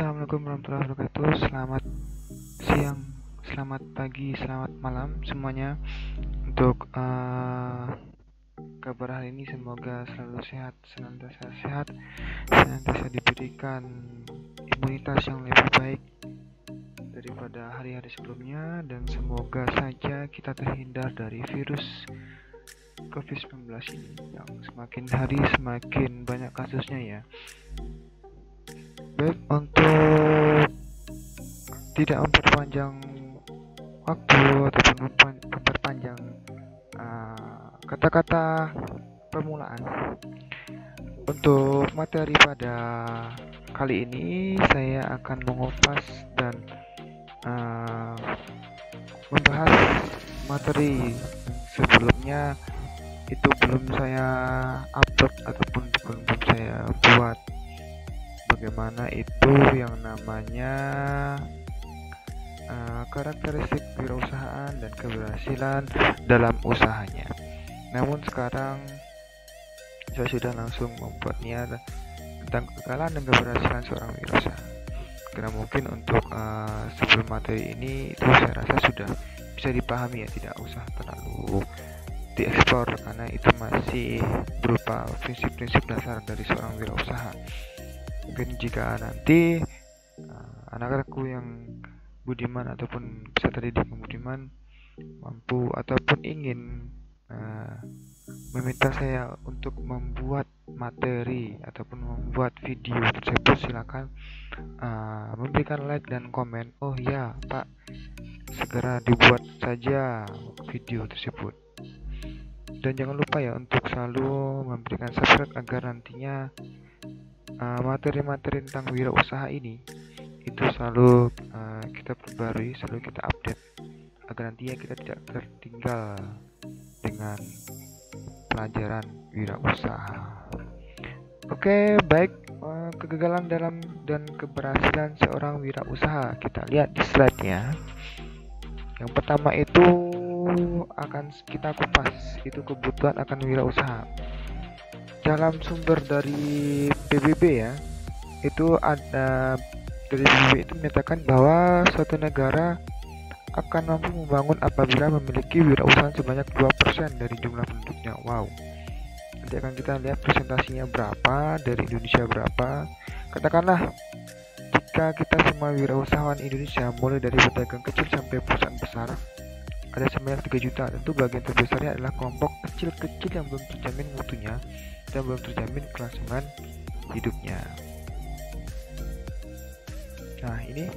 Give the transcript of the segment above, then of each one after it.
Assalamualaikum warahmatullahi wabarakatuh. Selamat siang, selamat pagi, selamat malam semuanya. Untuk kabar hari ini semoga selalu sehat, senantiasa diberikan imunitas yang lebih baik daripada hari-hari sebelumnya, dan semoga saja kita terhindar dari virus COVID-19 ini yang semakin hari semakin banyak kasusnya ya. Baik, untuk tidak memperpanjang waktu ataupun memperpanjang kata-kata permulaan, untuk materi pada kali ini saya akan mengupas dan membahas materi sebelumnya itu belum saya upload ataupun belum saya buat. Bagaimana itu yang namanya karakteristik wirausahaan dan keberhasilan dalam usahanya. Namun sekarang saya sudah langsung membuatnya tentang kegagalan dan keberhasilan seorang wirausaha. Karena mungkin untuk sebelum materi ini itu saya rasa sudah bisa dipahami ya, tidak usah terlalu dieksplor karena itu masih berupa prinsip-prinsip dasar dari seorang wirausaha. Mungkin jika nanti anak-anakku yang budiman ataupun bisa terdidik yang budiman mampu ataupun ingin meminta saya untuk membuat materi ataupun membuat video tersebut, silakan memberikan like dan komen. Oh ya Pak, segera dibuat saja video tersebut. Dan jangan lupa ya untuk selalu memberikan subscribe agar nantinya materi-materi tentang wirausaha ini itu selalu kita perbarui, selalu kita update agar nantinya kita tidak tertinggal dengan pelajaran wirausaha. Oke, baik, kegagalan dalam dan keberhasilan seorang wirausaha kita lihat di slide-nya. Yang pertama itu akan kita kupas, itu kebutuhan akan wirausaha. Dalam sumber dari PBB ya, itu ada dari PBB itu menyatakan bahwa suatu negara akan mampu membangun apabila memiliki wirausaha sebanyak 2% dari jumlah penduduknya. Wow. Nanti akan kita lihat presentasinya berapa, dari Indonesia berapa. Katakanlah jika kita semua wirausahawan Indonesia mulai dari pedagang kecil sampai perusahaan besar ada sebanyak 3 juta, tentu bagian terbesarnya adalah kelompok kecil-kecil yang belum terjamin mutunya dan belum terjamin kelangsungan hidupnya. Nah, ini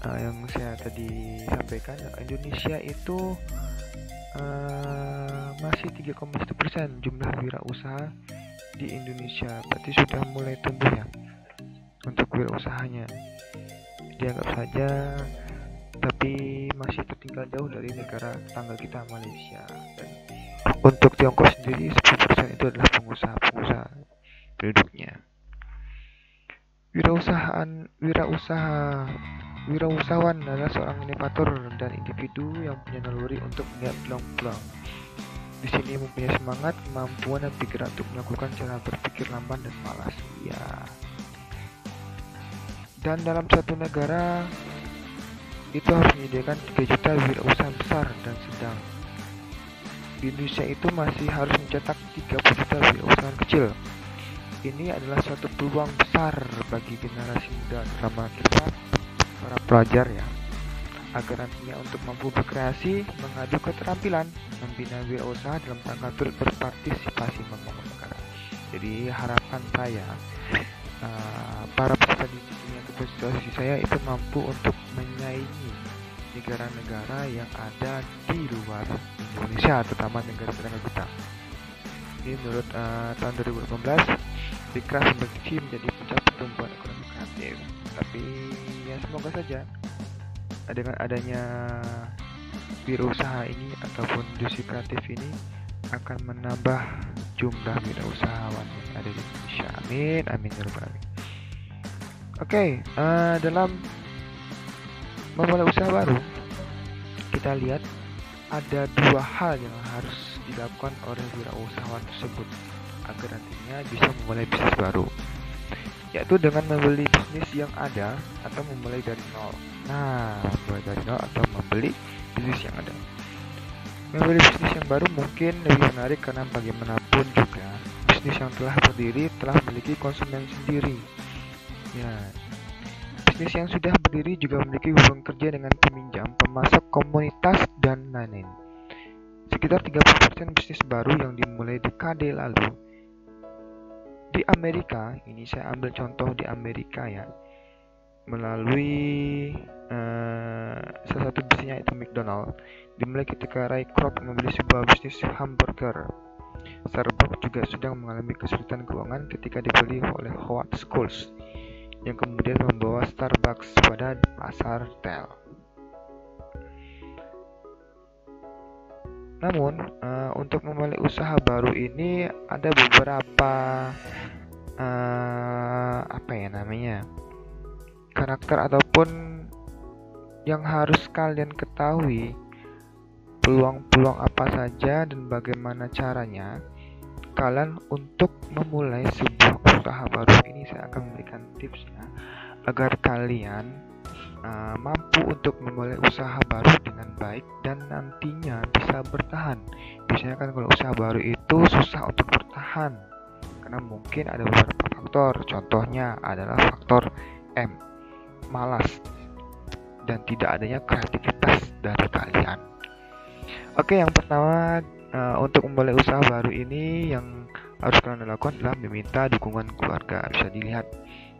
yang saya tadi sampaikan, Indonesia itu masih 3,1% jumlah wirausaha di Indonesia, berarti sudah mulai tumbuh ya untuk wirausahanya. Dianggap saja, tapi masih tertinggal jauh dari negara tetangga kita Malaysia. Dan untuk Tiongkok sendiri 10% itu adalah pengusaha penduduknya. Wirausahawan adalah seorang inovator dan individu yang punya naluri untuk melihat peluang-peluang. Di sini mempunyai semangat, kemampuan dan pikiran untuk melakukan cara berpikir lamban dan malas. Ya. Dan dalam satu negara itu harus menyediakan 3 juta wirausaha besar dan sedang. Di Indonesia itu masih harus mencetak 30 juta wirausaha kecil. Ini adalah suatu peluang besar bagi generasi muda, terutama kita para pelajar ya, agar nantinya untuk mampu berkreasi, mengadu keterampilan, membina wirausaha dalam rangka turut berpartisipasi membangun negara. Jadi harapan saya para peserta didik ini atau posisi saya itu mampu untuk menyaingi negara-negara yang ada di luar Indonesia, terutama negara tetangga kita. Ini menurut tahun 2018 Dikraf berkeci menjadi puncak pertumbuhan ekonomi kreatif. Tapi ya semoga saja dengan adanya wirausaha ini ataupun industri kreatif ini akan menambah jumlah wirausahawan yang ada di Indonesia. Amin, amin ya rabbal alamin. Oke, dalam memulai usaha baru, kita lihat ada 2 hal yang harus dilakukan oleh wirausahawan tersebut agar nantinya bisa memulai bisnis baru. yaitu dengan membeli bisnis yang ada atau memulai dari nol. Nah, memulai dari nol atau membeli bisnis yang ada. Membeli bisnis yang baru mungkin lebih menarik karena bagaimanapun juga bisnis yang telah berdiri telah memiliki konsumen sendiri. Ya, bisnis yang sudah berdiri juga memiliki hubungan kerja dengan peminjam, pemasok, komunitas, dan lain-lain. Sekitar 30% bisnis baru yang dimulai dekade lalu di Amerika, ini saya ambil contoh di Amerika ya, melalui salah satu bisnisnya itu McDonald, dimulai ketika Ray Kroc membeli sebuah bisnis hamburger. Starbucks juga sedang mengalami kesulitan keuangan ketika dibeli oleh Howard Schultz, yang kemudian membawa Starbucks pada pasar retail. Namun, untuk memulai usaha baru ini ada beberapa karakter ataupun yang harus kalian ketahui, peluang-peluang apa saja dan bagaimana caranya kalian untuk memulai sebuah usaha baru. Ini saya akan memberikan tipsnya agar kalian mampu untuk memulai usaha baru dengan baik dan nantinya bisa bertahan. Biasanya kan kalau usaha baru itu susah untuk bertahan karena mungkin ada beberapa faktor. Contohnya adalah faktor M, malas, dan tidak adanya kreativitas dari kalian. Oke, yang pertama untuk memulai usaha baru ini yang harus kalian lakukan adalah meminta dukungan keluarga. Bisa dilihat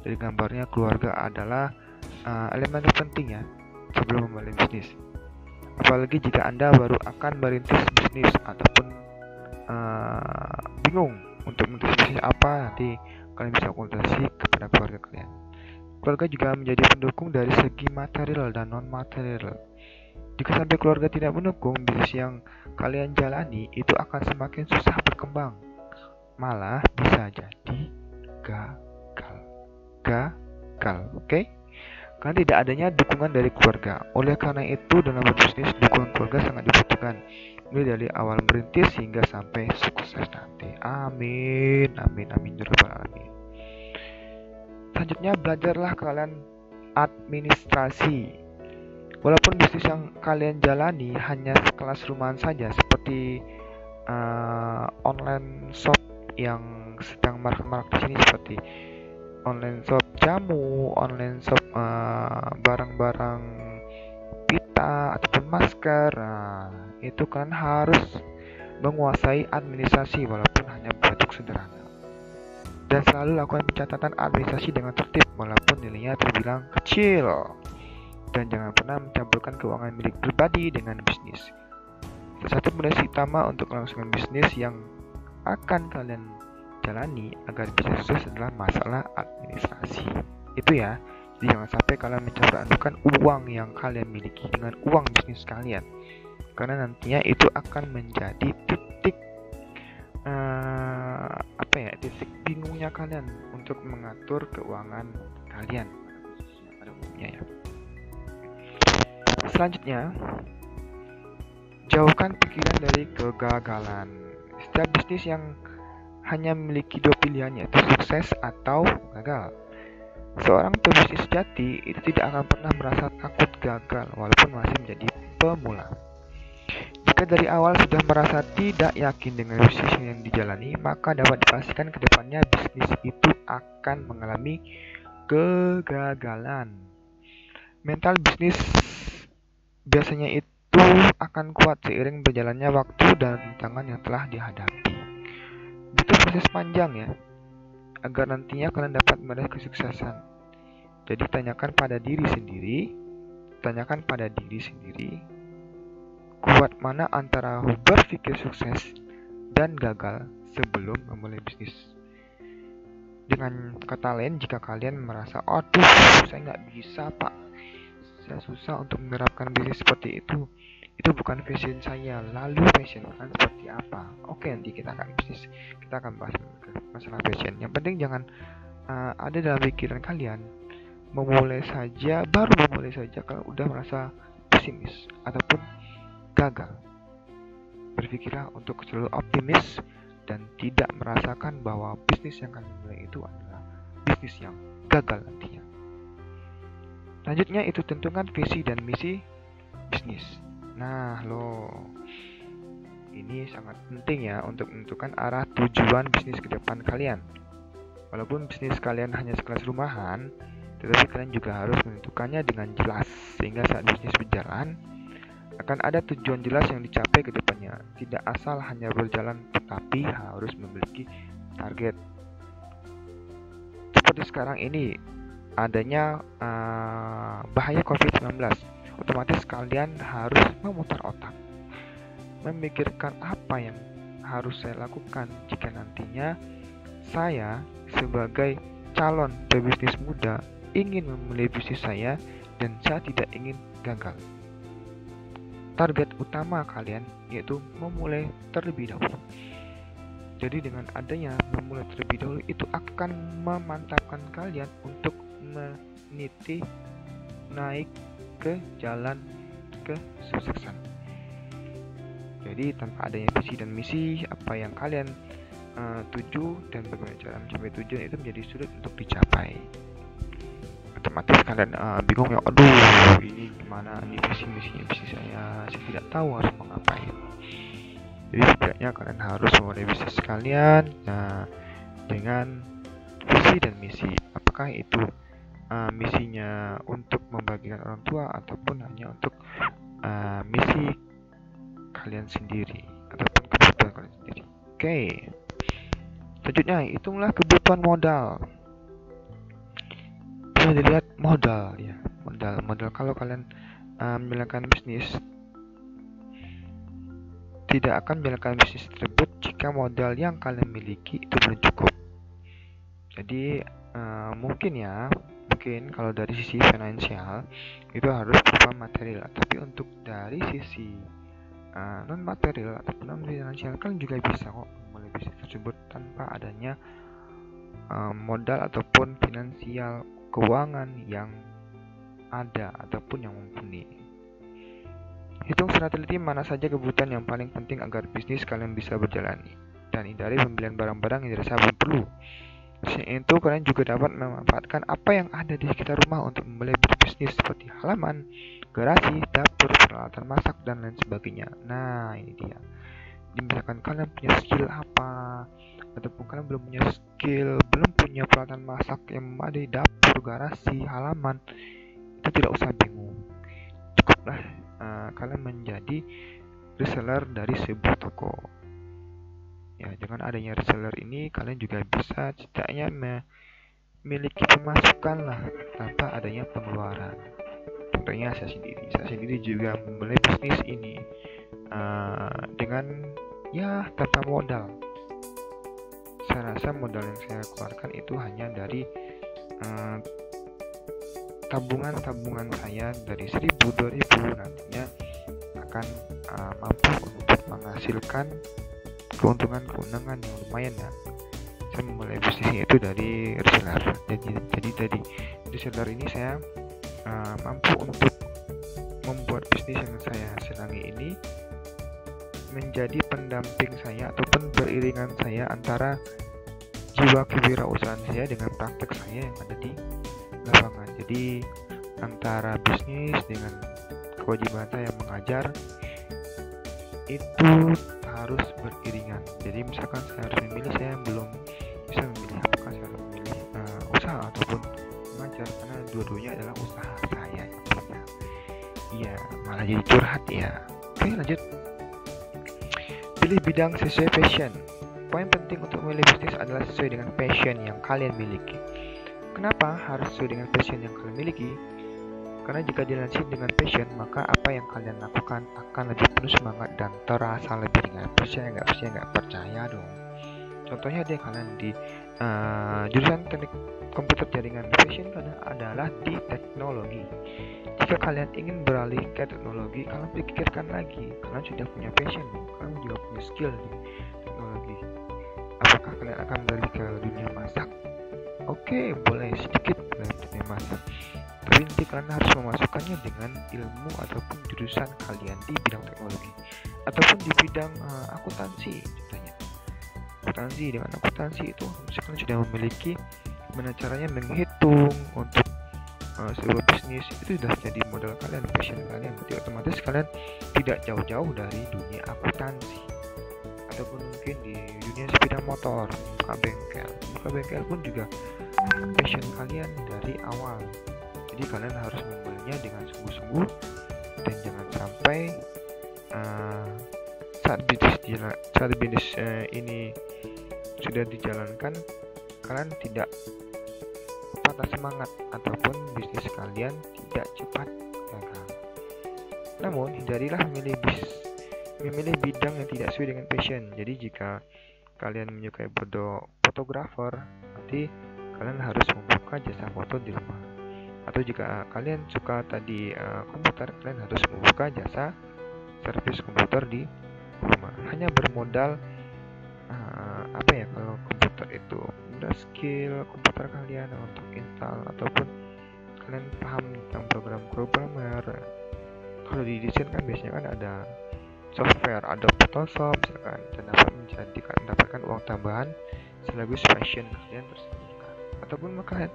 dari gambarnya, keluarga adalah elemen terpenting ya sebelum memulai bisnis. Apalagi jika Anda baru akan merintis bisnis ataupun bingung untuk merintis bisnis apa, nanti kalian bisa konsultasi kepada keluarga kalian. Keluarga juga menjadi pendukung dari segi material dan non material. Jika sampai keluarga tidak mendukung, bisnis yang kalian jalani itu akan semakin susah berkembang, malah bisa jadi gagal. Oke? Karena tidak adanya dukungan dari keluarga. Oleh karena itu, dalam berbisnis, dukungan keluarga sangat dibutuhkan, mulai dari awal merintis hingga sampai sukses nanti. Amin, amin, amin, ya rabbal alamin. Selanjutnya, belajarlah kalian administrasi. Walaupun bisnis yang kalian jalani hanya sekelas rumahan saja, seperti online shop yang sedang marak-marak di sini, seperti online shop jamu, online shop barang-barang pita ataupun masker. Itu kalian harus menguasai administrasi walaupun hanya bentuk sederhana. Dan selalu lakukan pencatatan administrasi dengan tertib walaupun nilainya terbilang kecil. Dan jangan pernah mencampurkan keuangan milik pribadi dengan bisnis. Salah satu fondasi utama untuk melangsungkan bisnis yang akan kalian jalani agar bisa sukses adalah masalah administrasi. Itu ya. Jadi jangan sampai kalian mencampur adukan uang yang kalian miliki dengan uang bisnis kalian, karena nantinya itu akan menjadi titik titik bingungnya kalian untuk mengatur keuangan kalian pada umumnya ya. Selanjutnya, jauhkan pikiran dari kegagalan. Setiap bisnis yang hanya memiliki dua pilihan, yaitu sukses atau gagal. Seorang pebisnis sejati itu tidak akan pernah merasa takut gagal walaupun masih menjadi pemula. Jika dari awal sudah merasa tidak yakin dengan bisnis yang dijalani, maka dapat dipastikan ke depannya bisnis itu akan mengalami kegagalan. Mental bisnis biasanya itu akan kuat seiring berjalannya waktu dan rintangan yang telah dihadapi. Butuh proses panjang ya, agar nantinya kalian dapat meraih kesuksesan. Jadi tanyakan pada diri sendiri, kuat mana antara berpikir sukses dan gagal sebelum memulai bisnis. Dengan kata lain, jika kalian merasa, aduh saya nggak bisa pak, saya susah untuk menerapkan bisnis seperti itu bukan passion saya, lalu passion kalian seperti apa? Oke, nanti kita akan bahas masalah passion. Yang penting jangan ada dalam pikiran kalian baru memulai saja kalau udah merasa pesimis ataupun gagal. Berpikirlah untuk selalu optimis dan tidak merasakan bahwa bisnis yang kalian mulai itu adalah bisnis yang gagal nantinya. Selanjutnya itu tentukan visi dan misi bisnis. Nah ini sangat penting ya untuk menentukan arah tujuan bisnis ke depan kalian. Walaupun bisnis kalian hanya sekelas rumahan, tetapi kalian juga harus menentukannya dengan jelas, sehingga saat bisnis berjalan akan ada tujuan jelas yang dicapai ke depannya. Tidak asal hanya berjalan, tetapi harus memiliki target. Seperti sekarang ini adanya bahaya COVID-19, otomatis kalian harus memutar otak, memikirkan apa yang harus saya lakukan jika nantinya saya sebagai calon pebisnis muda ingin memulai bisnis saya dan saya tidak ingin gagal. Target utama kalian yaitu memulai terlebih dahulu. Jadi dengan adanya memulai terlebih dahulu itu akan memantapkan kalian untuk meniti naik ke jalan kesuksesan. Jadi tanpa adanya visi dan misi, apa yang kalian tuju dan bagaimana cara mencapai tujuan itu menjadi sulit untuk dicapai. Otomatis kalian bingung ya, aduh ini gimana, ini visi misinya bisnis saya tidak tahu harus mengapain. Jadi setidaknya kalian harus memulai bisnis kalian dengan visi dan misi. Apakah itu misinya untuk membagikan orang tua ataupun hanya untuk misi kalian sendiri ataupun kebutuhan kalian sendiri. Oke. Selanjutnya, hitunglah kebutuhan modal. Bisa dilihat modal ya, modal kalau kalian menjalankan bisnis, tidak akan menjalankan bisnis tersebut jika modal yang kalian miliki itu belum cukup. Jadi mungkin kalau dari sisi finansial itu harus berupa material, tapi untuk dari sisi non material ataupun non finansial kalian juga bisa kok memulai bisnis tersebut tanpa adanya modal ataupun finansial keuangan yang ada ataupun yang mumpuni. Hitung secara teliti mana saja kebutuhan yang paling penting agar bisnis kalian bisa berjalan, dan hindari pembelian barang-barang yang dirasa belum perlu. Selain itu, kalian juga dapat memanfaatkan apa yang ada di sekitar rumah untuk memulai berbisnis seperti halaman, garasi, dapur, peralatan masak, dan lain sebagainya. Nah, ini dia. Misalkan kalian punya skill apa, ataupun kalian belum punya skill, belum punya peralatan masak yang memadai, dapur, garasi, halaman, itu tidak usah bingung. Cukuplah kalian menjadi reseller dari sebuah toko. Ya, dengan adanya reseller ini kalian juga bisa setidaknya memiliki pemasukan lah tanpa adanya pengeluaran. Contohnya saya sendiri juga memulai bisnis ini dengan tanpa modal. Saya rasa modal yang saya keluarkan itu hanya dari tabungan saya dari 1.000-2.000 nantinya akan mampu untuk menghasilkan keuntungan yang lumayan ya. Saya memulai bisnisnya itu dari reseller. Jadi dari reseller ini saya mampu untuk membuat bisnis yang saya senangi ini menjadi pendamping saya ataupun beriringan saya antara jiwa kewirausahaan saya dengan praktek saya yang ada di lapangan. Jadi antara bisnis dengan kewajiban saya mengajar itu harus beriringan. Jadi misalkan saya harus memilih, saya belum bisa memilih apakah saya harus memilih usaha ataupun mengajar, karena dua-duanya adalah usaha saya yang punya. Iya, malah jadi curhat ya. Oke, lanjut. Pilih bidang sesuai passion. Poin penting untuk memilih bisnis adalah sesuai dengan passion yang kalian miliki. Kenapa harus sesuai dengan passion yang kalian miliki? Karena jika dilansir dengan passion, maka apa yang kalian lakukan akan lebih penuh semangat dan terasa lebih ringan. Percaya nggak percaya dong. Contohnya deh, kalian di jurusan teknik komputer jaringan, passion kalian adalah di teknologi. Jika kalian ingin beralih ke teknologi, kalian pikirkan lagi, kalian sudah punya passion, kalian juga punya skill di teknologi. Apakah kalian akan beralih ke dunia masak? Oke, boleh sedikit dalam dunia masak. Tapi nanti kalian harus memasukkannya dengan ilmu ataupun jurusan kalian di bidang teknologi ataupun di bidang akuntansi contohnya. Dengan akuntansi itu misalkan sudah memiliki gimana caranya menghitung untuk sebuah bisnis, itu sudah jadi modal kalian, passion kalian. Jadi otomatis kalian tidak jauh-jauh dari dunia akuntansi ataupun mungkin di dunia sepeda motor, buka bengkel pun juga passion kalian dari awal. Jadi kalian harus membelinya dengan sungguh-sungguh, dan jangan sampai saat bisnis ini sudah dijalankan, kalian tidak patah semangat ataupun bisnis kalian tidak cepat gagal. Namun hindarilah memilih bidang yang tidak sesuai dengan passion. Jadi jika kalian menyukai fotografer, nanti kalian harus membuka jasa foto di rumah. Atau jika kalian suka tadi komputer, kalian harus membuka jasa servis komputer di rumah. Hanya bermodal kalau komputer itu udah skill komputer kalian untuk install, ataupun kalian paham tentang program programmer. Kalau di desain kan biasanya kan ada software, ada Photoshop misalkan, dan dapat mendapatkan uang tambahan sekaligus passion kalian tersalurkan. Ataupun kalian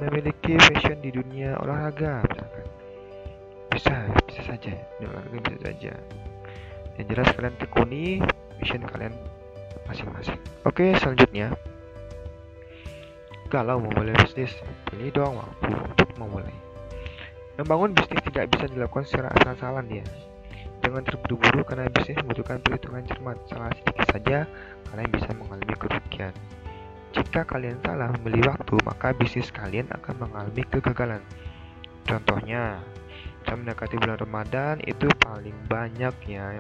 memiliki passion di dunia olahraga misalkan, bisa saja di olahraga, bisa saja. Yang jelas kalian tekuni passion kalian masing-masing. Oke, selanjutnya, kalau mau mulai bisnis, pilih dong waktu untuk memulai. Membangun bisnis tidak bisa dilakukan secara asal-asalan ya. Jangan terburu-buru karena bisnis membutuhkan perhitungan cermat. Salah sedikit saja, kalian bisa mengalami kerugian. Jika kalian salah memilih waktu, maka bisnis kalian akan mengalami kegagalan. Contohnya, saat mendekati bulan Ramadan itu paling banyak ya,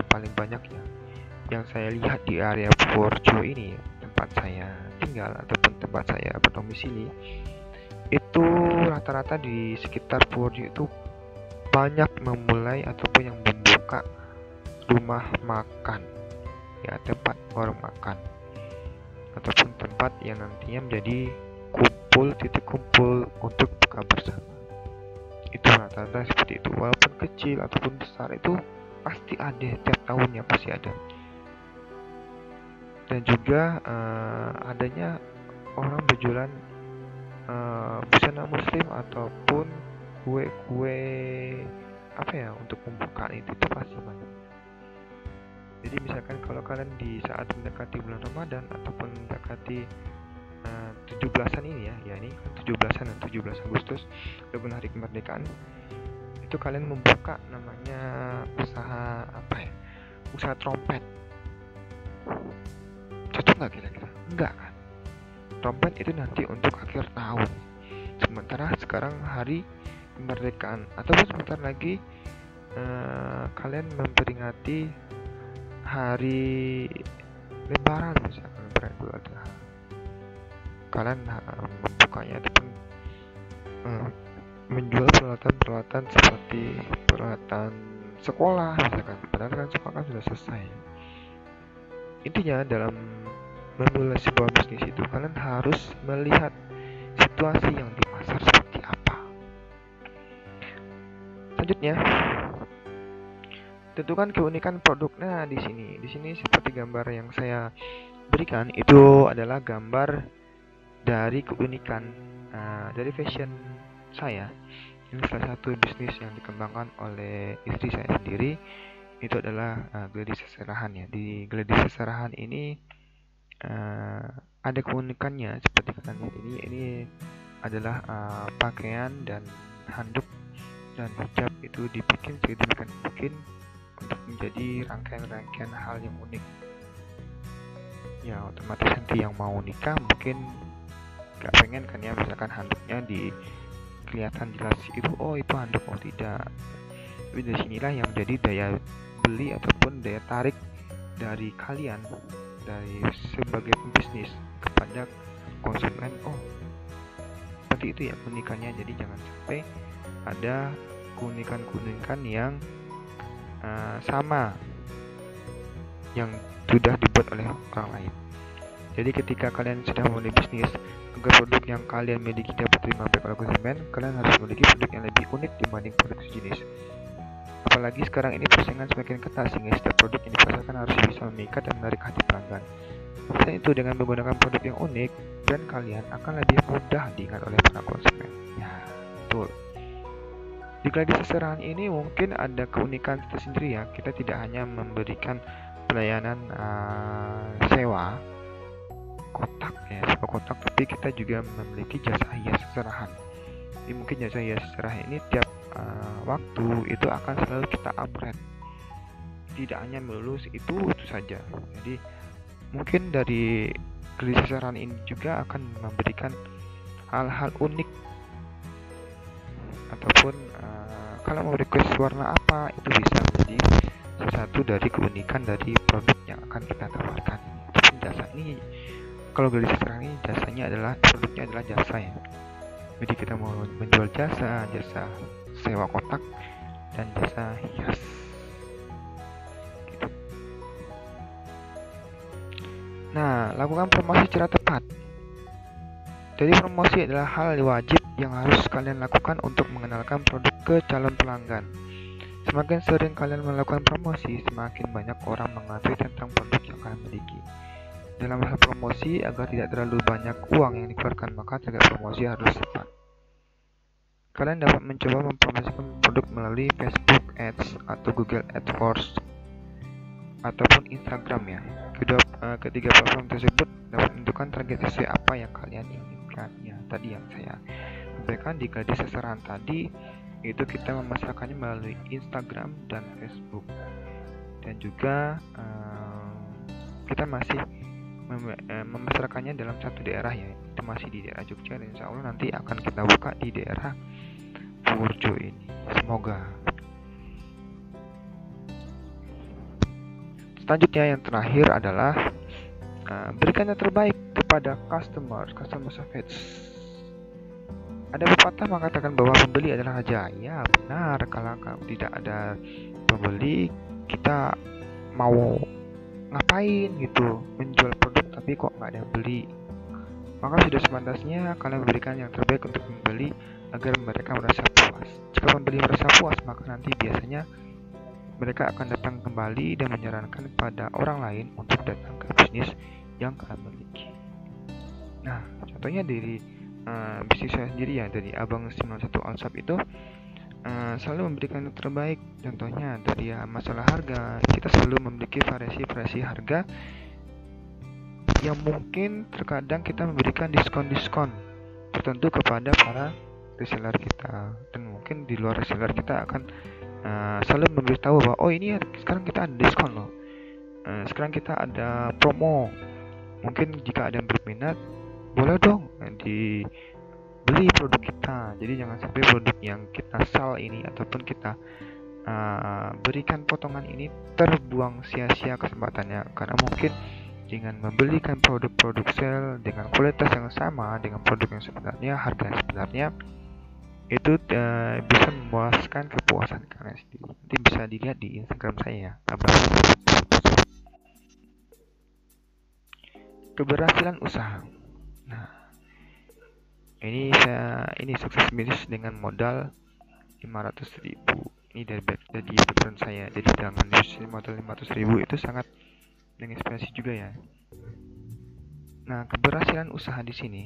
yang saya lihat di area Purworejo ini, tempat saya tinggal ataupun tempat saya berdomisili, itu rata-rata di sekitar Purworejo itu banyak memulai ataupun yang membuka rumah makan ya, tempat warung makan ataupun tempat yang nantinya menjadi titik kumpul untuk buka bersama. Itu rata-rata seperti itu, walaupun kecil ataupun besar itu pasti ada, tiap tahunnya pasti ada. Dan juga adanya orang berjualan busana muslim ataupun kue untuk pembukaan itu pasti banyak. Jadi misalkan kalau kalian di saat mendekati bulan Ramadan ataupun mendekati 17-an ini ya ini kan 17-an dan 17 Agustus ataupun hari kemerdekaan, itu kalian membuka namanya usaha trompet. Cocok nggak kira-kira? Enggak kan? Trompet itu nanti untuk akhir tahun, sementara sekarang hari kemerdekaan, ataupun sebentar lagi kalian memperingati hari Lebaran misalkan, Idul Adha. Kalian membukanya ataupun menjual peralatan seperti peralatan sekolah misalkan, padahal kan sekolah kan sudah selesai. Intinya dalam memulai sebuah bisnis itu kalian harus melihat situasi yang di pasar seperti apa. Selanjutnya, tentukan keunikan produk. Nah, di sini seperti gambar yang saya berikan itu adalah gambar dari keunikan dari fashion saya. Ini salah satu bisnis yang dikembangkan oleh istri saya sendiri. Itu adalah Gladi Seserahan ya. Di Gladi Seserahan ini ada keunikannya seperti kalian lihat ini adalah pakaian dan handuk dan hijab itu dibikin sedemikian mungkin untuk menjadi rangkaian hal yang unik. Ya otomatis nanti yang mau nikah mungkin gak pengen kan ya, misalkan handuknya kelihatan jelas itu itu handuk, tidak. Tapi dari sinilah yang menjadi daya beli ataupun daya tarik dari kalian, dari sebagai pembisnis kepada konsumen. Seperti itu ya keunikannya. Jadi jangan sampai ada keunikan yang sama yang sudah dibuat oleh orang lain. Jadi ketika kalian sudah memulai bisnis, agar produk yang kalian miliki dapat diterima baik oleh konsumen, kalian harus memiliki produk yang lebih unik dibanding produk sejenis. Apalagi sekarang ini persaingan semakin ketat, sehingga setiap produk yang dipasarkan harus bisa memikat dan menarik hati pelanggan. Selain itu, dengan menggunakan produk yang unik, brand kalian akan lebih mudah diingat oleh para konsumen. Ya, betul. Di Gladi Seserahan ini mungkin ada keunikan tersendiri ya. Kita tidak hanya memberikan pelayanan sewa kotak ya, sewa kotak, tapi kita juga memiliki jasa hias seserahan. Jadi mungkin jasa hias seserahan ini tiap waktu itu akan selalu kita upgrade. Tidak hanya melulu itu saja. Jadi mungkin dari Gladi Seserahan ini juga akan memberikan hal-hal unik, ataupun kalau mau request warna apa itu bisa menjadi salah satu dari keunikan dari produk yang akan kita tawarkan. Tapi jasa ini, kalau Gladi Seserahan ini jasanya adalah, produknya adalah jasa ya. Jadi kita mau menjual jasa sewa kotak dan jasa hias gitu. Nah, lakukan promosi secara tepat. Jadi promosi adalah hal wajib yang harus kalian lakukan untuk mengenalkan produk ke calon pelanggan. Semakin sering kalian melakukan promosi, semakin banyak orang mengetahui tentang produk yang kalian miliki. Dalam hal promosi, agar tidak terlalu banyak uang yang dikeluarkan, maka target promosi harus tepat. Kalian dapat mencoba mempromosikan produk melalui Facebook Ads atau Google AdWords ataupun Instagram ya. Ketiga platform tersebut dapat menentukan target sesuai apa yang kalian inginkan. Ya, tadi yang saya sampaikan di Gladi Seserahan tadi, itu kita memasarkannya melalui Instagram dan Facebook, dan juga kita masih memasarkannya dalam satu daerah ya, itu masih di daerah Jogja, dan insya Allah nanti akan kita buka di daerah Purworejo ini, semoga. Selanjutnya yang terakhir adalah berikan yang terbaik kepada customer service. Ada pepatah mengatakan bahwa pembeli adalah raja. Ya benar, kalau tidak ada pembeli, kita mau ngapain gitu, menjual produk tapi kok nggak ada yang beli. Maka sudah sepantasnya kalian memberikan yang terbaik untuk pembeli agar mereka merasa puas. Jika pembeli merasa puas, maka nanti biasanya mereka akan datang kembali dan menyarankan kepada orang lain untuk datang ke bisnis yang kalian miliki. Nah, contohnya dari bisnis saya sendiri ya, dari Abang 91 All Shop itu selalu memberikan yang terbaik. Contohnya dari masalah harga, kita selalu memiliki variasi harga yang mungkin terkadang kita memberikan diskon tertentu kepada para reseller kita, dan mungkin di luar reseller kita akan selalu memberitahu bahwa oh ini sekarang kita ada diskon loh, sekarang kita ada promo, mungkin jika ada yang berminat boleh dong dibeli produk kita. Jadi jangan sampai produk yang kita sell ini ataupun kita berikan potongan ini terbuang sia-sia kesempatannya, karena mungkin dengan membelikan produk-produk sale dengan kualitas yang sama dengan produk yang sebenarnya, harga yang sebenarnya, itu bisa memuaskan kepuasan kalian sendiri. Nanti bisa dilihat di Instagram saya, Keberhasilan usaha. Nah, ini sukses bisnis dengan modal 500.000. Ini dari background saya. Jadi dengan bisnis modal 500.000 itu sangat menginspirasi juga ya. Nah, keberhasilan usaha di sini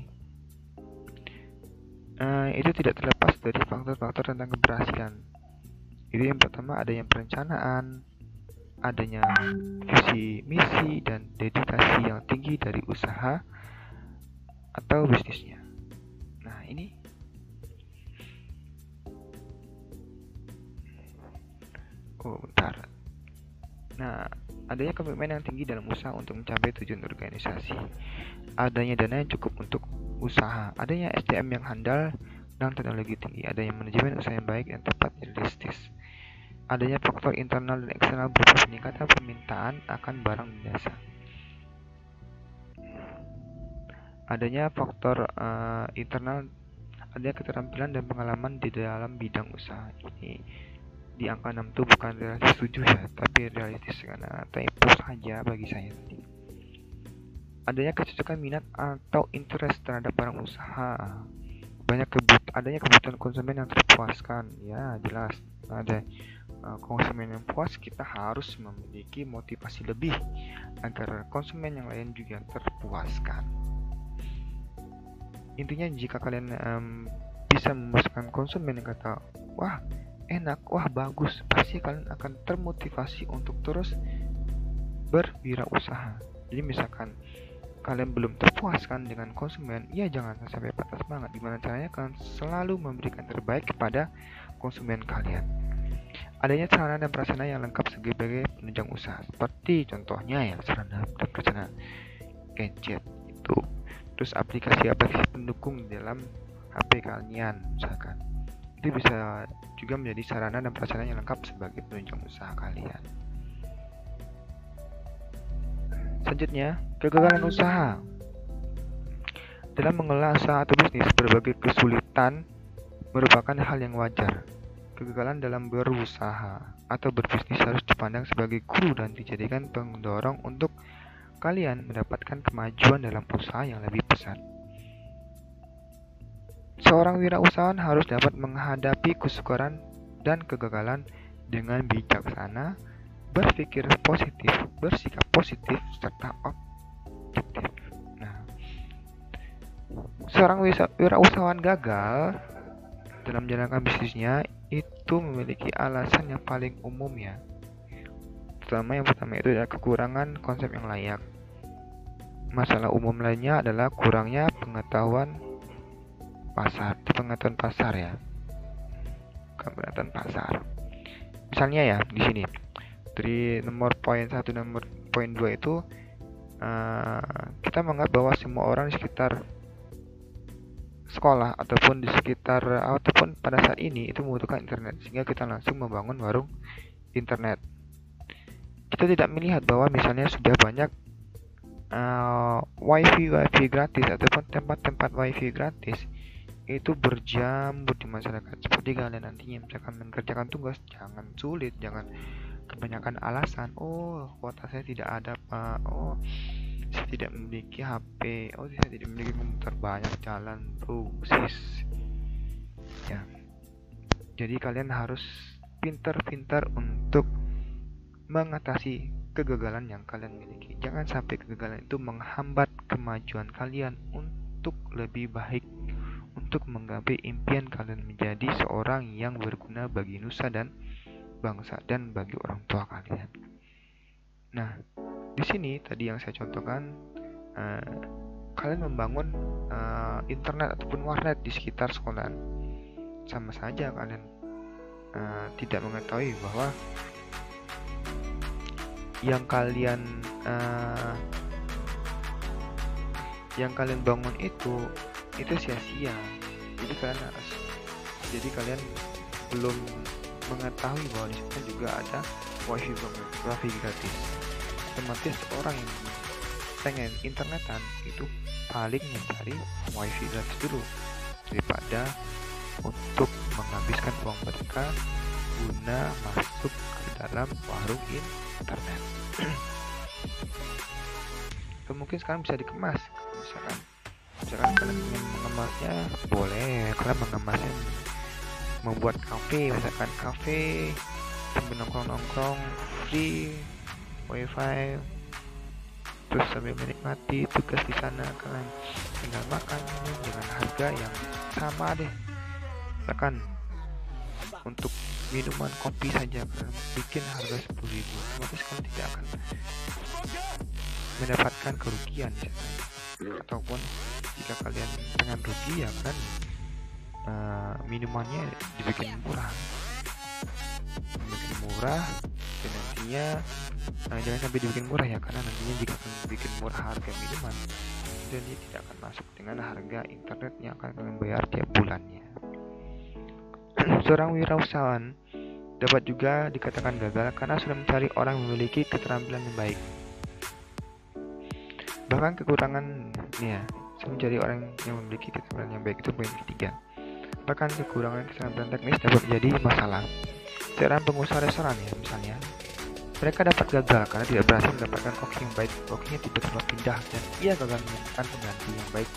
itu tidak terlepas dari faktor-faktor tentang keberhasilan. Itu yang pertama, adanya perencanaan, adanya visi misi dan dedikasi yang tinggi dari usaha atau bisnisnya. Nah ini bentar. Nah, adanya komitmen yang tinggi dalam usaha untuk mencapai tujuan organisasi, adanya dana yang cukup untuk usaha, adanya SDM yang handal dan teknologi tinggi, adanya manajemen usaha yang baik dan tepat realistis, adanya faktor internal dan eksternal berupa peningkatan permintaan akan barang dan jasa, adanya faktor internal, adanya keterampilan dan pengalaman di dalam bidang usaha. Ini di angka 6 itu bukan realistis 7 ya, tapi realistis karena typo saja bagi saya tadi. Adanya kecocokan minat atau interest terhadap barang usaha, adanya kebutuhan konsumen yang terpuaskan. Ya, jelas ada konsumen yang puas, kita harus memiliki motivasi lebih agar konsumen yang lain juga terpuaskan. Intinya jika kalian bisa memuaskan konsumen yang kata wah enak, wah bagus, pasti kalian akan termotivasi untuk terus berwirausaha. Jadi misalkan kalian belum terpuaskan dengan konsumen, ya jangan sampai patah semangat. Gimana caranya? Kalian selalu memberikan terbaik kepada konsumen kalian. Adanya sarana dan prasarana yang lengkap sebagai penunjang usaha, seperti contohnya ya sarana dan prasarana gadget itu, terus aplikasi-aplikasi pendukung dalam HP kalian misalkan, itu bisa juga menjadi sarana dan prasarana yang lengkap sebagai penunjang usaha kalian. Selanjutnya, kegagalan usaha. Dalam mengelola usaha atau bisnis, berbagai kesulitan merupakan hal yang wajar. Kegagalan dalam berusaha atau berbisnis harus dipandang sebagai guru dan dijadikan pendorong untuk kalian mendapatkan kemajuan dalam usaha yang lebih besar. Seorang wirausahawan harus dapat menghadapi kesukaran dan kegagalan dengan bijaksana, berpikir positif, bersikap positif, serta objektif. Nah, seorang wirausahawan gagal dalam menjalankan bisnisnya itu memiliki alasan yang paling umum ya. Yang pertama itu adalah kekurangan konsep yang layak. Masalah umum lainnya adalah kurangnya pengetahuan pasar ya. Pengetahuan pasar. Misalnya ya di sini dari nomor poin 1 nomor poin 2 itu kita menganggap bahwa semua orang di sekitar sekolah ataupun pada saat ini itu membutuhkan internet, sehingga kita langsung membangun warung internet. Kita tidak melihat bahwa misalnya sudah banyak wifi gratis ataupun tempat-tempat wifi gratis itu berjamur di masyarakat. Seperti kalian nantinya misalkan mengerjakan tugas, jangan sulit, jangan kebanyakan alasan. Oh, kuota saya tidak ada, Pak. Oh, saya tidak memiliki HP. Oh, saya tidak memiliki komputer, banyak jalan sis. Ya. Jadi kalian harus pintar-pintar untuk mengatasi kegagalan yang kalian miliki. Jangan sampai kegagalan itu menghambat kemajuan kalian untuk lebih baik, untuk menggapai impian kalian menjadi seorang yang berguna bagi nusa dan bangsa dan bagi orang tua kalian. Nah, di sini tadi yang saya contohkan, kalian membangun internet ataupun warnet di sekitar sekolah. Sama saja kalian tidak mengetahui bahwa yang kalian bangun itu sia-sia. Jadi kalian belum mengetahui bahwa di sana juga ada wifi gratis. Otomatis orang yang pengen internetan itu paling mencari wifi gratis dulu daripada untuk menghabiskan uang mereka guna masuk ke dalam warung internet. Atau mungkin sekarang bisa dikemas, misalkan kalian ingin mengemasnya, boleh kalian mengemasnya membuat kafe, misalkan kafe sambil nongkrong free wifi, terus sambil menikmati tugas di sana kalian tinggal makan dengan harga yang sama deh. Misalkan untuk minuman kopi saja kalian bikin harga 10.000, otomatis kalian tidak akan mendapatkan kerugian ataupun jika kalian pengen rugi ya kan minumannya dibikin murah dan nantinya jangan sampai dibikin murah ya, karena nantinya jika kalian bikin murah harga minuman dan dia tidak akan masuk dengan harga internet yang akan kalian bayar tiap bulannya. Seorang wirausahawan dapat juga dikatakan gagal karena sudah mencari orang yang memiliki keterampilan yang baik. Bahkan kekurangan mencari orang yang memiliki keterampilan yang baik itu poin ketiga. Bahkan kekurangan keterampilan teknis dapat menjadi masalah. Seorang pengusaha restoran ya misalnya, mereka dapat gagal karena tidak berhasil mendapatkan koki yang baik. Kokinya tiba-tiba pindah dan ia gagal menemukan pengganti yang baik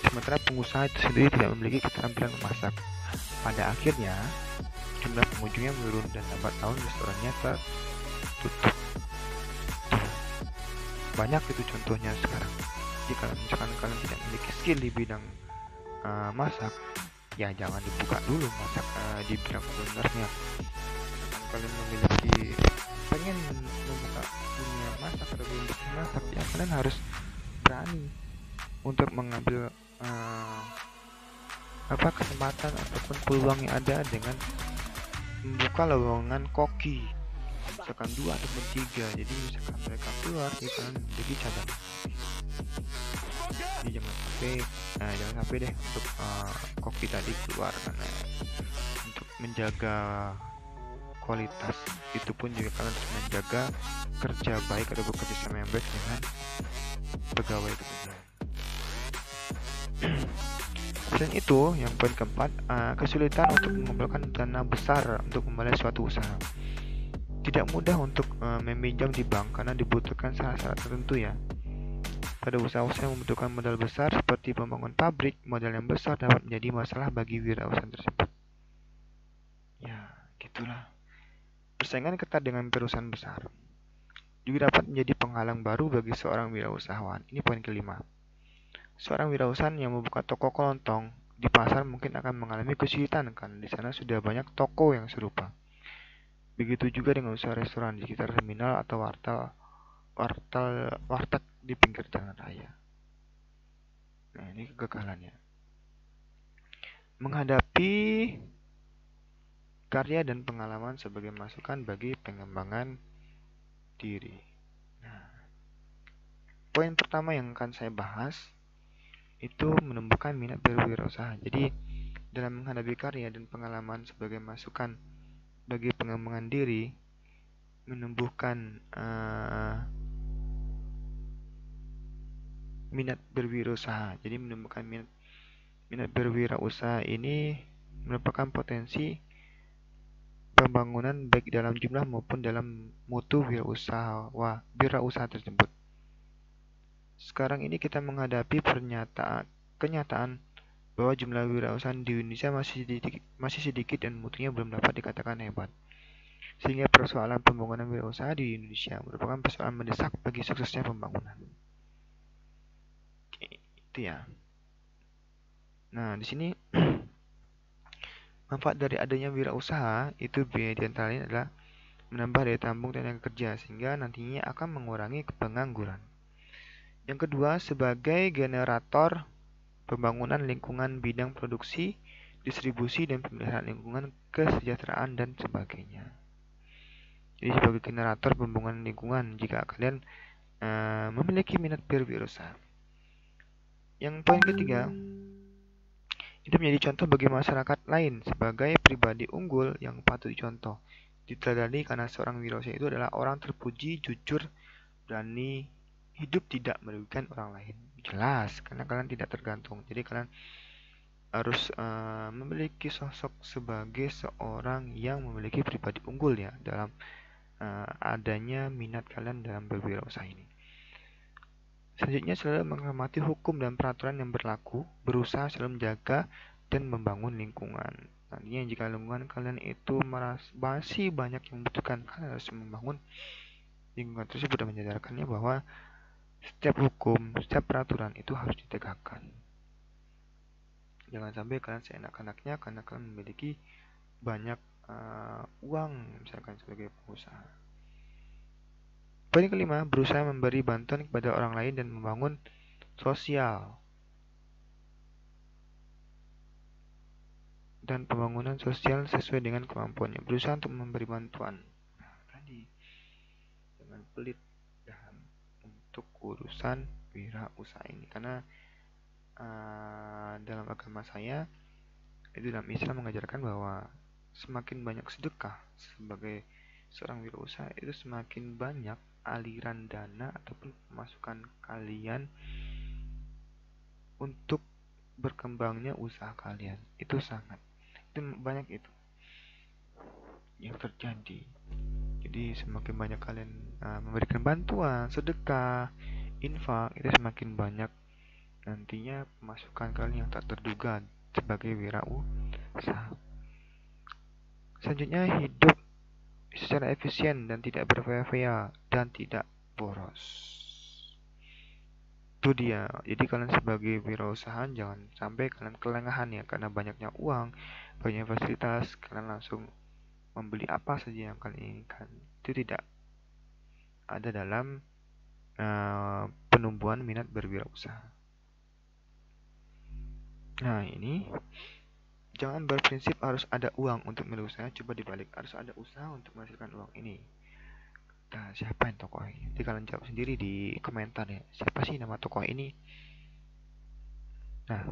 sementara pengusaha itu sendiri tidak memiliki keterampilan memasak. Pada akhirnya, jumlah pengunjungnya menurun dan lambat tahun restorannya tertutup. Banyak itu contohnya sekarang. Jika misalkan kalian tidak memiliki skill di bidang masak, ya jangan dibuka dulu masak di bidang kulinernya. Kalian memiliki pengen membuka dunia masak atau industri masak, ya kalian harus berani untuk mengambil kesempatan ataupun peluang yang ada dengan membuka lowongan koki, misalkan 2 ataupun 3. Jadi misalkan mereka keluar, ya kalian jadi cadangan. Jadi jangan sampai deh untuk koki tadi keluar, karena untuk menjaga kualitas itu pun juga kalian harus menjaga kerja baik atau bekerja sama yang baik dengan pegawai itu. Selain itu, yang poin keempat, kesulitan untuk mengumpulkan dana besar untuk memulai suatu usaha. Tidak mudah untuk meminjam di bank karena dibutuhkan syarat-syarat tertentu ya. Pada usaha-usaha yang membutuhkan modal besar seperti pembangunan pabrik, modal yang besar dapat menjadi masalah bagi wirausaha tersebut. Ya, gitulah. Persaingan ketat dengan perusahaan besar juga dapat menjadi penghalang baru bagi seorang wirausahawan. Ini poin kelima. Seorang wirausahawan yang membuka toko kelontong di pasar mungkin akan mengalami kesulitan karena di sana sudah banyak toko yang serupa. Begitu juga dengan usaha restoran di sekitar terminal atau warteg di pinggir jalan raya. Nah, ini kegagalannya. Menghadapi karya dan pengalaman sebagai masukan bagi pengembangan diri. Nah, poin pertama yang akan saya bahas itu menumbuhkan minat berwirausaha. Jadi dalam menghadapi karya dan pengalaman sebagai masukan bagi pengembangan diri, menumbuhkan minat berwirausaha. Jadi menumbuhkan minat berwirausaha ini merupakan potensi pembangunan baik dalam jumlah maupun dalam mutu wirausaha tersebut. Sekarang ini kita menghadapi kenyataan bahwa jumlah wirausaha di Indonesia masih sedikit dan mutunya belum dapat dikatakan hebat. Sehingga persoalan pembangunan wirausaha di Indonesia merupakan persoalan mendesak bagi suksesnya pembangunan. Oke, itu ya. Nah, di sini manfaat dari adanya wirausaha itu di antara lain adalah menambah daya tampung tenaga kerja sehingga nantinya akan mengurangi pengangguran. Yang kedua, sebagai generator pembangunan lingkungan bidang produksi, distribusi dan pemeliharaan lingkungan, kesejahteraan dan sebagainya. Jadi sebagai generator pembangunan lingkungan jika kalian memiliki minat berwirausaha. Yang poin ketiga, itu menjadi contoh bagi masyarakat lain sebagai pribadi unggul yang patut dicontoh. Diteladani karena seorang wirausaha itu adalah orang terpuji, jujur, berani, hidup tidak merugikan orang lain. Jelas, karena kalian tidak tergantung. Jadi kalian harus memiliki sosok sebagai seorang yang memiliki pribadi unggul ya dalam adanya minat kalian dalam berwirausaha ini. Selanjutnya, selalu menghormati hukum dan peraturan yang berlaku, berusaha selalu menjaga dan membangun lingkungan. Nantinya jika lingkungan kalian itu masih banyak yang membutuhkan, kalian harus membangun lingkungan tersebut dan menyadarkannya bahwa setiap hukum, setiap peraturan itu harus ditegakkan. Jangan sampai kalian seenak-enaknya karena kalian memiliki banyak uang misalkan sebagai pengusaha. Poin kelima, berusaha memberi bantuan kepada orang lain dan membangun sosial dan pembangunan sosial sesuai dengan kemampuannya. Berusaha untuk memberi bantuan. Nah, tadi jangan pelit untuk urusan wirausaha ini karena dalam agama saya itu dalam Islam mengajarkan bahwa semakin banyak sedekah sebagai seorang wirausaha itu semakin banyak aliran dana ataupun pemasukan kalian untuk berkembangnya usaha kalian. Itu banyak itu yang terjadi. Jadi semakin banyak kalian memberikan bantuan, sedekah, infak, itu semakin banyak nantinya pemasukan kalian yang tak terduga sebagai wirausaha. Selanjutnya, hidup secara efisien dan tidak berfoya-foya dan tidak boros. Itu dia. Jadi kalian sebagai wirausaha jangan sampai kalian kelengahan ya, karena banyaknya uang, banyak fasilitas, kalian langsung membeli apa saja yang kalian inginkan. Itu tidak ada dalam penumbuhan minat berwirausaha. Nah, ini jangan berprinsip harus ada uang untuk berusaha, coba dibalik, harus ada usaha untuk menghasilkan uang ini. Nah, siapa yang tokoh ini? Jadi kalian jawab sendiri di komentar ya, siapa sih nama tokoh ini? Nah,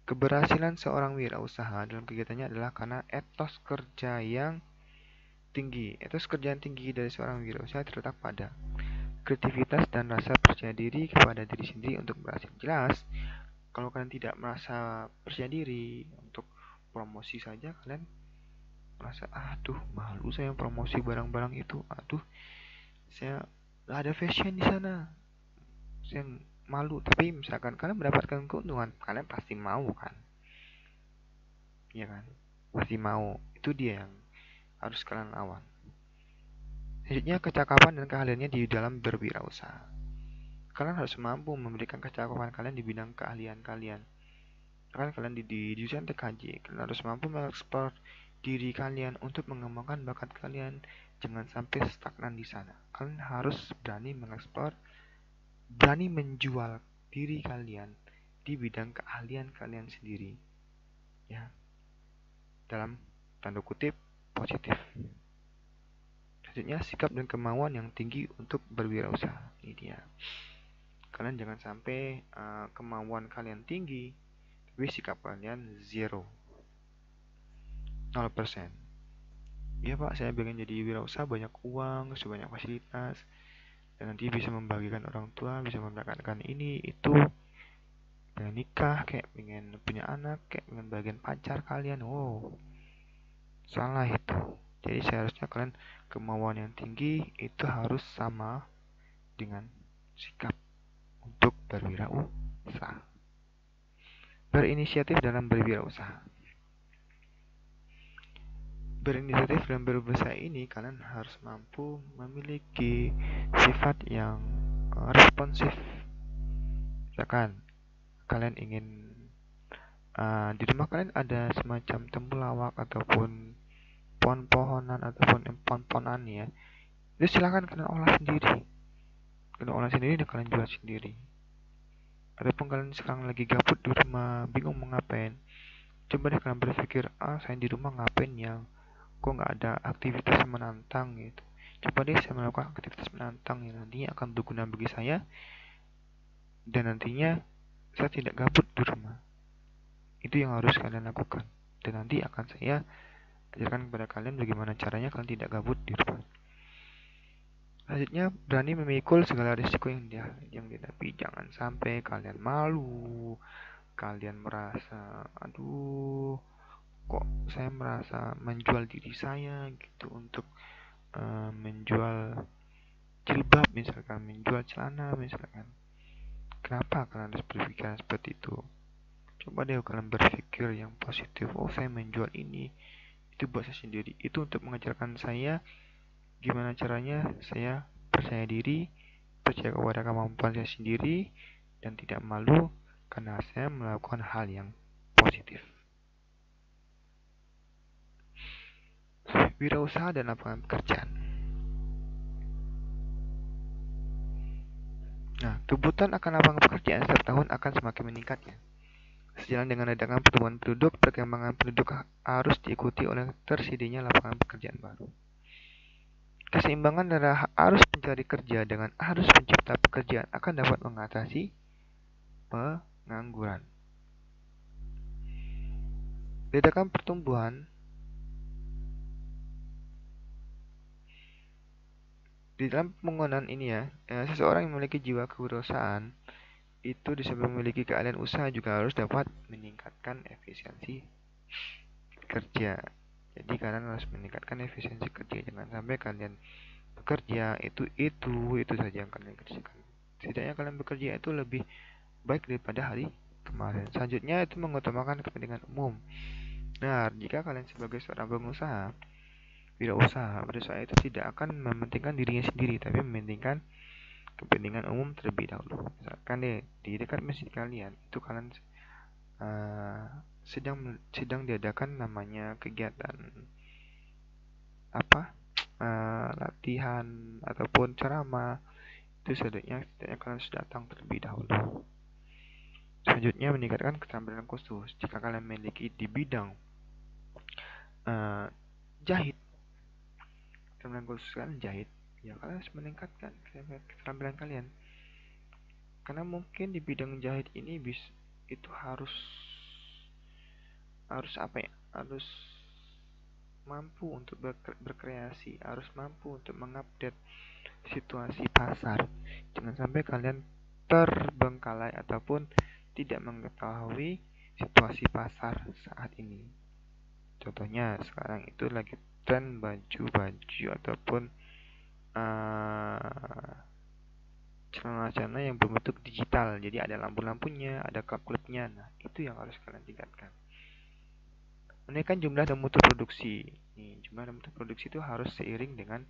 keberhasilan seorang wirausaha dalam kegiatannya adalah karena etos kerja yang tinggi. Etos kerja yang tinggi dari seorang wirausaha terletak pada kreativitas dan rasa percaya diri kepada diri sendiri untuk berhasil. Jelas, kalau kalian tidak merasa percaya diri untuk promosi saja, kalian merasa, aduh malu saya promosi barang-barang itu, aduh saya gak ada fashion di sana, saya malu. Tapi misalkan kalian mendapatkan keuntungan, kalian pasti mau kan, iya kan, pasti mau. Itu dia yang harus kalian lawan. Selanjutnya, kecakapan dan keahliannya di dalam berwirausaha. Kalian harus mampu memberikan kecakapan kalian di bidang keahlian kalian. Kan kalian di jurusan TKJ, kalian harus mampu mengekspor diri kalian untuk mengembangkan bakat kalian. Jangan sampai stagnan di sana. Kalian harus berani mengekspor, berani menjual diri kalian di bidang keahlian kalian sendiri. Ya, dalam tanda kutip positif. Selanjutnya, sikap dan kemauan yang tinggi untuk berwirausaha. Ini dia. Kalian jangan sampai kemauan kalian tinggi, tapi sikap kalian 0%. Ya Pak, saya pengen jadi wirausaha, banyak uang, banyak fasilitas, dan nanti bisa membagikan orang tua, bisa mendapatkan ini, itu, pengen nikah, kayak pengen punya anak, kayak pengen bagian pacar kalian. Wow, salah itu. Jadi seharusnya kalian kemauan yang tinggi itu harus sama dengan sikap untuk berwirausaha. Berinisiatif dalam berwirausaha. Berinisiatif dan berusaha ini kalian harus mampu memiliki sifat yang responsif. Misalkan kalian ingin di rumah kalian ada semacam temulawak ataupun pohon-pohonan ataupun pohon-pohonan ya, itu silahkan kalian olah sendiri. Kalian olah sendiri dan kalian jual sendiri. Ataupun kalian sekarang lagi gabut di rumah, bingung mau ngapain, coba deh kalian berpikir, saya di rumah ngapain yang kok nggak ada aktivitas menantang gitu. Coba deh saya melakukan aktivitas menantang yang nantinya akan berguna bagi saya, dan nantinya saya tidak gabut di rumah. Itu yang harus kalian lakukan, dan nanti akan saya ajarkan kepada kalian bagaimana caranya kalian tidak gabut di rumah. Selanjutnya, berani memikul segala risiko yang dihadapi. Jangan sampai kalian malu, kalian merasa, aduh kok saya merasa menjual diri saya gitu untuk menjual jilbab misalkan, menjual celana misalkan. Kenapa kalian harus berpikir seperti itu? Coba deh kalian berpikir yang positif. Oh, saya menjual ini, itu buat saya sendiri, itu untuk mengajarkan saya gimana caranya saya percaya diri, percaya kepada kemampuan saya sendiri, dan tidak malu karena saya melakukan hal yang positif. Wirausaha dan lapangan pekerjaan. Nah, kebutuhan akan lapangan pekerjaan setiap tahun akan semakin meningkat ya. Sejalan dengan ledakan pertumbuhan penduduk, perkembangan penduduk harus diikuti oleh tersedianya lapangan pekerjaan baru. Keseimbangan antara arus pencari kerja dengan arus pencipta pekerjaan akan dapat mengatasi pengangguran. Ledakan pertumbuhan di dalam pembangunan ini ya, seseorang yang memiliki jiwa kewirausahaan itu disebut memiliki keahlian usaha juga harus dapat meningkatkan efisiensi kerja. Jadi kalian harus meningkatkan efisiensi kerja, jangan sampai kalian bekerja itu saja yang kalian kerjakan. Setidaknya kalian bekerja itu lebih baik daripada hari kemarin. Selanjutnya itu mengutamakan kepentingan umum. Nah, jika kalian sebagai seorang pengusaha, wirausaha itu tidak akan mementingkan dirinya sendiri, tapi mementingkan kepentingan umum terlebih dahulu. Misalkan deh, di dekat masjid kalian itu kalian sedang diadakan namanya kegiatan latihan ataupun ceramah, itu setidaknya kalian harus datang terlebih dahulu. Selanjutnya, meningkatkan keterampilan khusus. Jika kalian memiliki di bidang jahit, keterampilan khusus kalian jahit, ya kalian harus meningkatkan keterampilan kalian. Karena mungkin di bidang jahit ini itu harus mampu untuk berkreasi, harus mampu untuk mengupdate situasi pasar. Jangan sampai kalian terbengkalai ataupun tidak mengetahui situasi pasar saat ini. Contohnya sekarang itu lagi tren baju-baju ataupun celana-celana yang berbentuk digital. Jadi ada lampu-lampunya, ada klip-klipnya. Nah, itu yang harus kalian tingkatkan. Menaikkan jumlah dan mutu produksi. Jumlah dan mutu produksi itu harus seiring dengan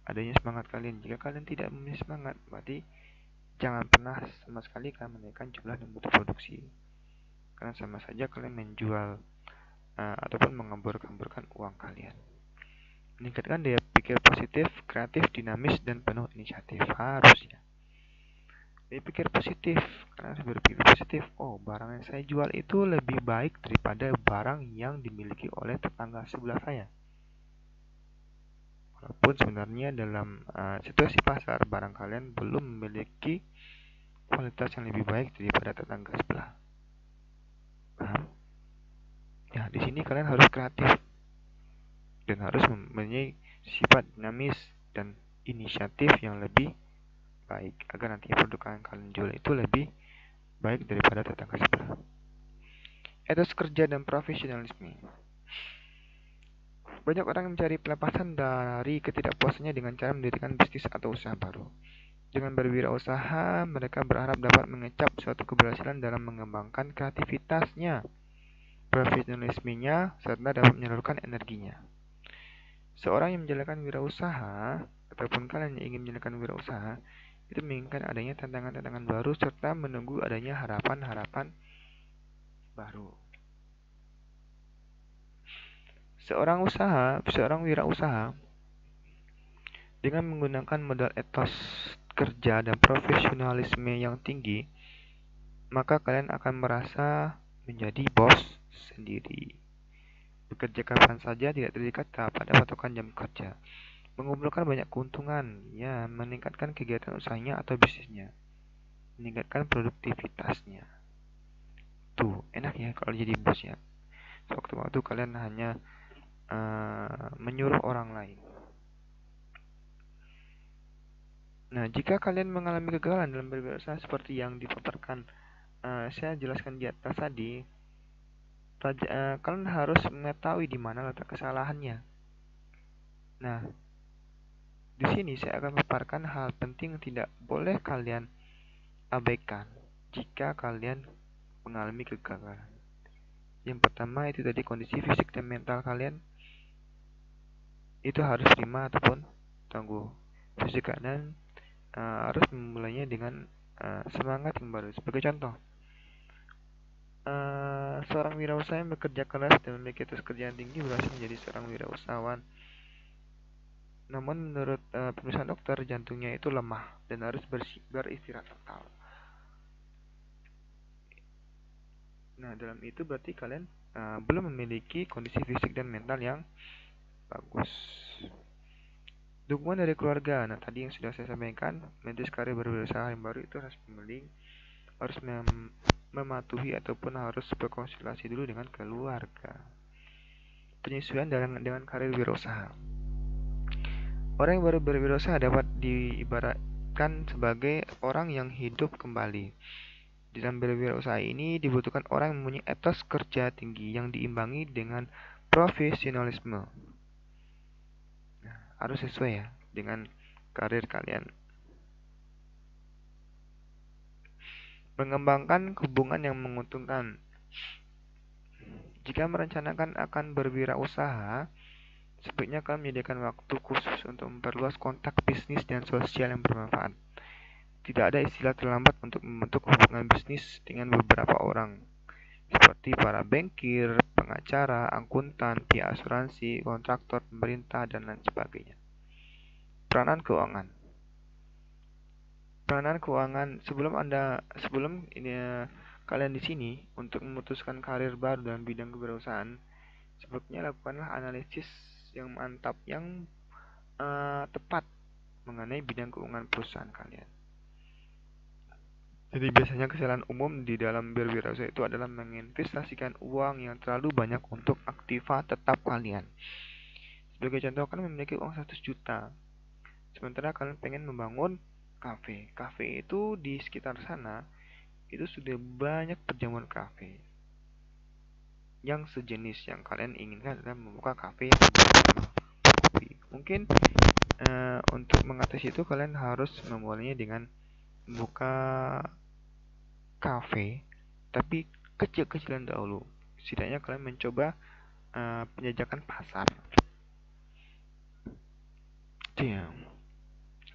adanya semangat kalian. Jika kalian tidak memiliki semangat, berarti jangan pernah sama sekali kalian menaikkan jumlah dan mutu produksi. Karena sama saja kalian menjual ataupun mengembur-gemburkan uang kalian. Meningkatkan daya pikir positif, kreatif, dinamis, dan penuh inisiatif. Harusnya daya pikir positif, karena berpikir positif, barang yang saya jual itu lebih baik daripada barang yang dimiliki oleh tetangga sebelah saya. Walaupun sebenarnya dalam situasi pasar barang kalian belum memiliki kualitas yang lebih baik daripada tetangga sebelah. Paham? Ya, di sini kalian harus kreatif dan harus mempunyai sifat dinamis dan inisiatif yang lebih baik agar nanti produk yang kalian jual itu lebih baik daripada tetangga sebelah. Etos kerja dan profesionalisme. Banyak orang mencari pelepasan dari ketidakpuasannya dengan cara mendirikan bisnis atau usaha baru. Dengan berwirausaha, mereka berharap dapat mengecap suatu keberhasilan dalam mengembangkan kreativitasnya, profesionalismenya, serta dapat menyalurkan energinya. Seorang yang menjalankan wirausaha, ataupun kalian yang ingin menjalankan wirausaha, itu menginginkan adanya tantangan-tantangan baru serta menunggu adanya harapan-harapan baru. Seorang wirausaha dengan menggunakan modal etos kerja dan profesionalisme yang tinggi, maka kalian akan merasa menjadi bos sendiri. Bekerja kapan saja, tidak terikat pada patokan jam kerja. Mengumpulkan banyak keuntungan, ya, meningkatkan kegiatan usahanya atau bisnisnya, meningkatkan produktivitasnya. Tuh, enak ya kalau jadi bos ya. Sewaktu-waktu kalian hanya menyuruh orang lain. Nah, jika kalian mengalami kegagalan dalam berwirausaha seperti yang dipaparkan saya jelaskan di atas tadi, kalian harus mengetahui di mana letak kesalahannya. Nah, di sini saya akan memaparkan hal penting yang tidak boleh kalian abaikan jika kalian mengalami kegagalan. Yang pertama itu tadi kondisi fisik dan mental kalian itu harus prima ataupun tangguh. Fisik kalian harus memulainya dengan semangat yang baru. Sebagai contoh, seorang wirausaha yang bekerja keras dan memiliki etos kerja yang tinggi berhasil menjadi seorang wirausahawan. Namun menurut pemeriksaan dokter, jantungnya itu lemah dan harus beristirahat total. Nah, dalam itu berarti kalian belum memiliki kondisi fisik dan mental yang bagus. Dukungan dari keluarga. Nah, tadi yang sudah saya sampaikan, merintis karir berwirausaha yang baru itu harus mematuhi ataupun harus berkonsultasi dulu dengan keluarga. Penyesuaian dengan karir wirausaha. Orang yang baru berwirausaha dapat diibaratkan sebagai orang yang hidup kembali. Di dalam berwirausaha ini dibutuhkan orang yang mempunyai etos kerja tinggi yang diimbangi dengan profesionalisme. Nah, harus sesuai ya dengan karir kalian. Mengembangkan hubungan yang menguntungkan. Jika merencanakan akan berwirausaha, sebaiknya kalian menyediakan waktu khusus untuk memperluas kontak bisnis dan sosial yang bermanfaat. Tidak ada istilah terlambat untuk membentuk hubungan bisnis dengan beberapa orang, seperti para bankir, pengacara, akuntan, pihak asuransi, kontraktor, pemerintah, dan lain sebagainya. Peranan keuangan. Peranan keuangan sebelum kalian di sini untuk memutuskan karir baru dalam bidang kewirausahaan, sebaiknya lakukanlah analisis yang mantap, yang tepat mengenai bidang keuangan perusahaan kalian. Jadi biasanya kesalahan umum di dalam berwirausaha itu adalah menginvestasikan uang yang terlalu banyak untuk aktiva tetap kalian. Sebagai contoh, kalian memiliki uang 100 juta, sementara kalian pengen membangun kafe. Kafe itu di sekitar sana itu sudah banyak perjamuan kafe yang sejenis. Yang kalian inginkan adalah membuka kafe yang bernama kopi. Mungkin untuk mengatasi itu kalian harus memulainya dengan membuka kafe, tapi kecil-kecilan dahulu. Setidaknya kalian mencoba penjajakan pasar.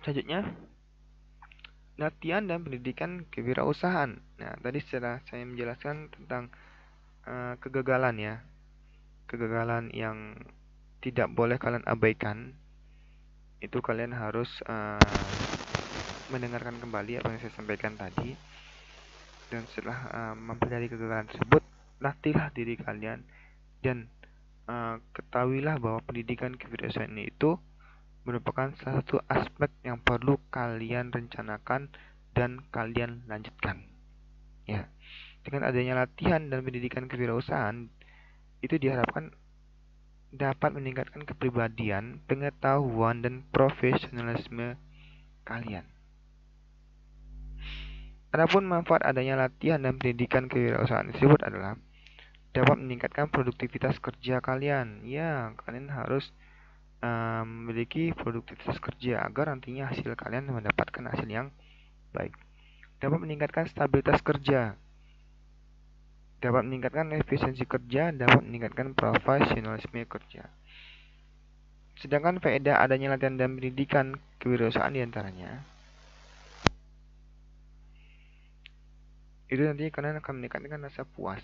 Selanjutnya, latihan dan pendidikan kewirausahaan. Nah, tadi setelah saya menjelaskan tentang kegagalan ya, kegagalan yang tidak boleh kalian abaikan, itu kalian harus mendengarkan kembali apa yang saya sampaikan tadi. Dan setelah mempelajari kegagalan tersebut, latihlah diri kalian dan ketahuilah bahwa pendidikan kewirausahaan itu merupakan salah satu aspek yang perlu kalian rencanakan dan kalian lanjutkan. Ya, dengan adanya latihan dan pendidikan kewirausahaan, itu diharapkan dapat meningkatkan kepribadian, pengetahuan, dan profesionalisme kalian. Adapun manfaat adanya latihan dan pendidikan kewirausahaan tersebut adalah dapat meningkatkan produktivitas kerja kalian. Ya, kalian harus memiliki produktivitas kerja agar nantinya hasil kalian mendapatkan hasil yang baik. Dapat meningkatkan stabilitas kerja, dapat meningkatkan efisiensi kerja, dapat meningkatkan profesionalisme kerja. Sedangkan faedah adanya latihan dan pendidikan kewirausahaan diantaranya itu nantinya kalian akan meningkatkan rasa puas,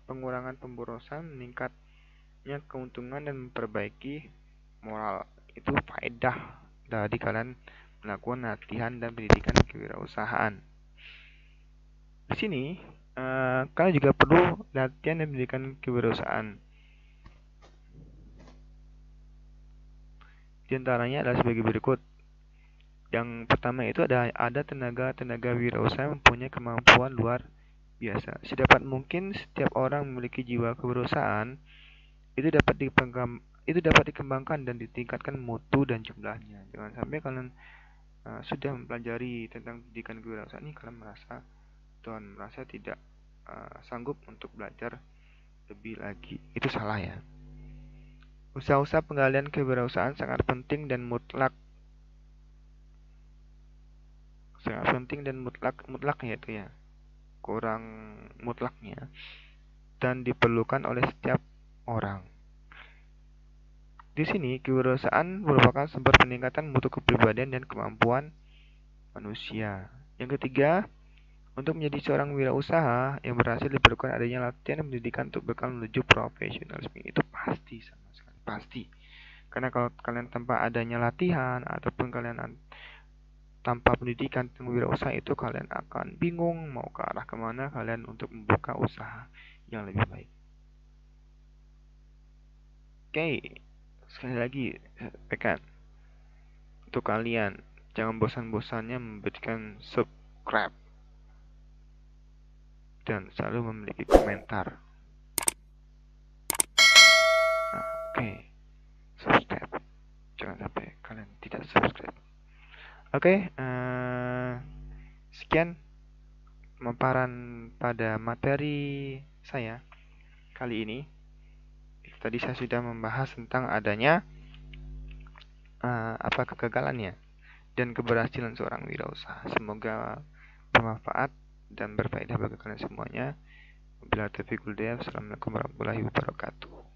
pengurangan pemborosan, meningkatnya keuntungan, dan memperbaiki moral. Itu faedah dari kalian melakukan latihan dan pendidikan kewirausahaan. Di sini kalian juga perlu latihan dan pendidikan kewirausahaan. Di antaranya adalah sebagai berikut. Yang pertama itu ada tenaga wirausaha yang mempunyai kemampuan luar biasa. Sedapat mungkin setiap orang memiliki jiwa kewirausahaan itu dapat dikembangkan dan ditingkatkan mutu dan jumlahnya. Jangan sampai kalian sudah mempelajari tentang pendidikan kewirausahaan ini kalian merasa tidak sanggup untuk belajar lebih lagi. Itu salah ya. Usaha-usaha penggalian kewirausahaan sangat penting dan mutlak ya itu ya. Kurang mutlaknya dan diperlukan oleh setiap orang. Di sini, kewirausahaan merupakan sumber peningkatan mutu kepribadian dan kemampuan manusia. Yang ketiga, untuk menjadi seorang wirausaha yang berhasil diperlukan adanya latihan dan pendidikan untuk bekal menuju profesionalisme. Itu pasti, sama sekali pasti. Karena kalau kalian tanpa adanya latihan ataupun kalian tanpa pendidikan tentang wirausaha, itu kalian akan bingung mau ke arah kemana kalian untuk membuka usaha yang lebih baik. Oke. Sekali lagi saya sampaikan untuk kalian, jangan bosan-bosannya memberikan subscribe dan selalu memiliki komentar. Nah, oke. Subscribe, jangan sampai kalian tidak subscribe. Oke, sekian pemaparan pada materi saya kali ini. Tadi saya sudah membahas tentang adanya kegagalannya dan keberhasilan seorang wirausaha. Semoga bermanfaat dan berfaedah bagi kalian semuanya. Wabillahi taufiq wal hidayah. Assalamualaikum warahmatullahi wabarakatuh.